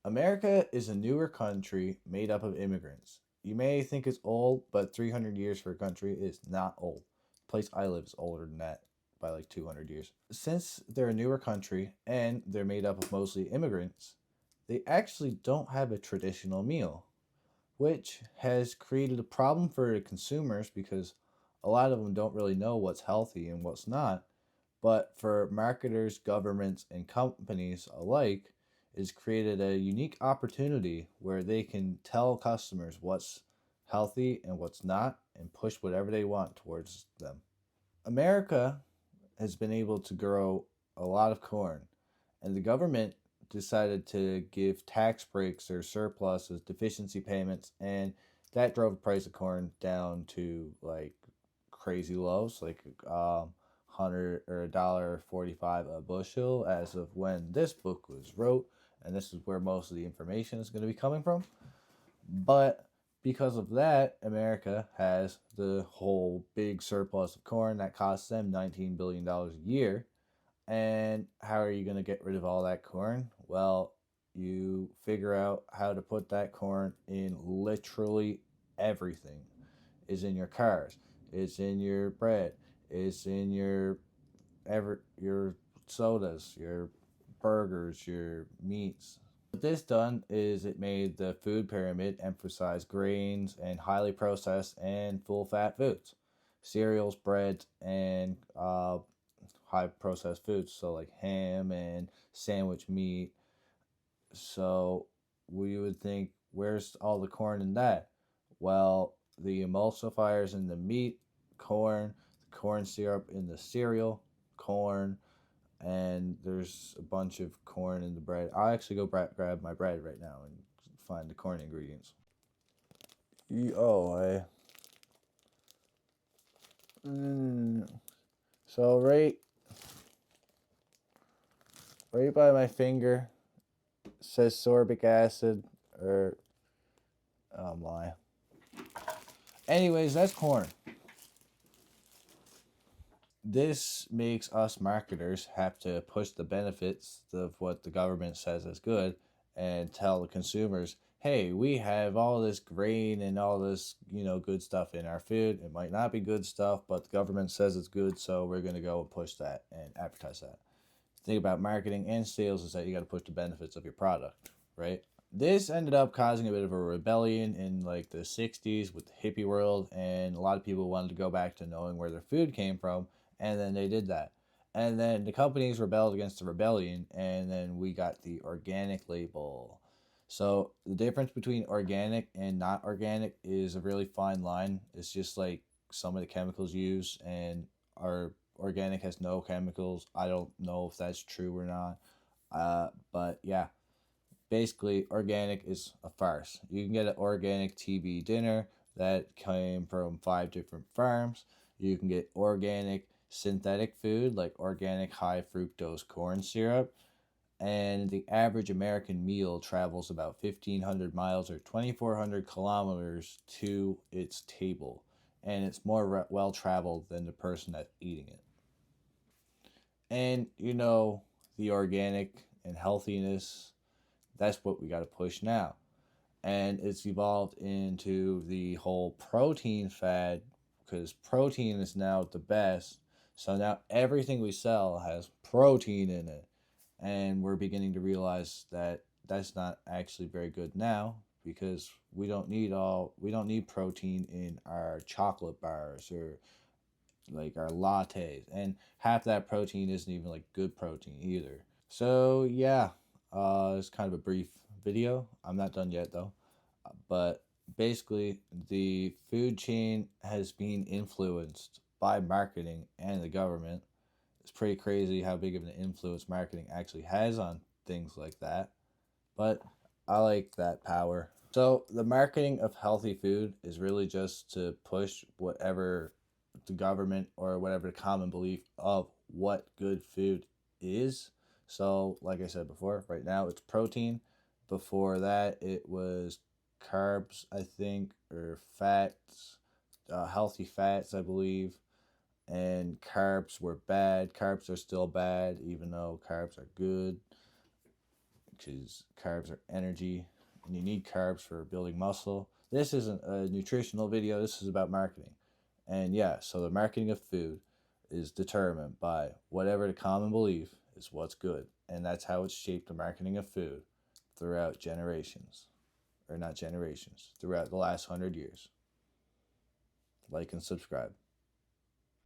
America is a newer country made up of immigrants. You may think it's old, but 300 years for a country is not old. The place I live is older than that by like 200 years. Since they're a newer country and they're made up of mostly immigrants, they actually don't have a traditional meal, which has created a problem for the consumers because a lot of them don't really know what's healthy and what's not. But for marketers, governments, and companies alike, it's created a unique opportunity where they can tell customers what's healthy and what's not and push whatever they want towards them. America has been able to grow a lot of corn, and the government decided to give tax breaks or surpluses, deficiency payments, and that drove the price of corn down to like crazy lows, like 100 or $1.45 a bushel as of when this book was wrote, and this is where most of the information is going to be coming from. But because of that, America has the whole big surplus of corn that costs them $19 billion a year. And how are you going to get rid of all that corn? Well, you figure out how to put that corn in literally everything. Is in your cars, it's in your bread, it's in your sodas, your burgers, your meats. What this done is it made the food pyramid emphasize grains and highly processed and full fat foods, cereals, breads, and high processed foods. So like ham and sandwich meat. So we would think, where's all the corn in that? Well, the emulsifiers in the meat, corn, the corn syrup in the cereal, corn, and there's a bunch of corn in the bread. I'll actually go grab my bread right now and find the corn ingredients. Oh, mm, so right by my finger says sorbic acid or oh my. Anyways, that's corn. This makes us marketers have to push the benefits of what the government says is good and tell the consumers, hey, we have all this grain and all this, good stuff in our food. It might not be good stuff, but the government says it's good, so we're going to go and push that and advertise that. The thing about marketing and sales is that you got to push the benefits of your product, right? This ended up causing a bit of a rebellion in like the 60s with the hippie world, and a lot of people wanted to go back to knowing where their food came from, and then they did that. And then the companies rebelled against the rebellion, and then we got the organic label. So the difference between organic and not organic is a really fine line. It's just like some of the chemicals used, and our organic has no chemicals. I don't know if that's true or not. But yeah, basically organic is a farce. You can get an organic TV dinner that came from 5 different farms. You can get organic synthetic food like organic high fructose corn syrup. And the average American meal travels about 1,500 miles or 2,400 kilometers to its table. And it's more well traveled than the person that's eating it. And the organic and healthiness, that's what we got to push now. And it's evolved into the whole protein fad because protein is now the best. So now everything we sell has protein in it. And we're beginning to realize that that's not actually very good now because we don't need protein in our chocolate bars or like our lattes, and half that protein isn't even like good protein either. So yeah, it's kind of a brief video. I'm not done yet though. But basically, the food chain has been influenced by marketing and the government. It's pretty crazy how big of an influence marketing actually has on things like that. But I like that power. So, the marketing of healthy food is really just to push whatever the government or whatever the common belief of what good food is. So, like I said before, right now it's protein. Before that, it was carbs, I think, or fats, healthy fats, I believe. And carbs were bad. Carbs are still bad, even though carbs are good. because carbs are energy and you need carbs for building muscle. This isn't a nutritional video, this is about marketing. And yeah, so the marketing of food is determined by whatever the common belief is what's good. And that's how it's shaped the marketing of food throughout generations. Or not generations, throughout the last 100 years. Like and subscribe.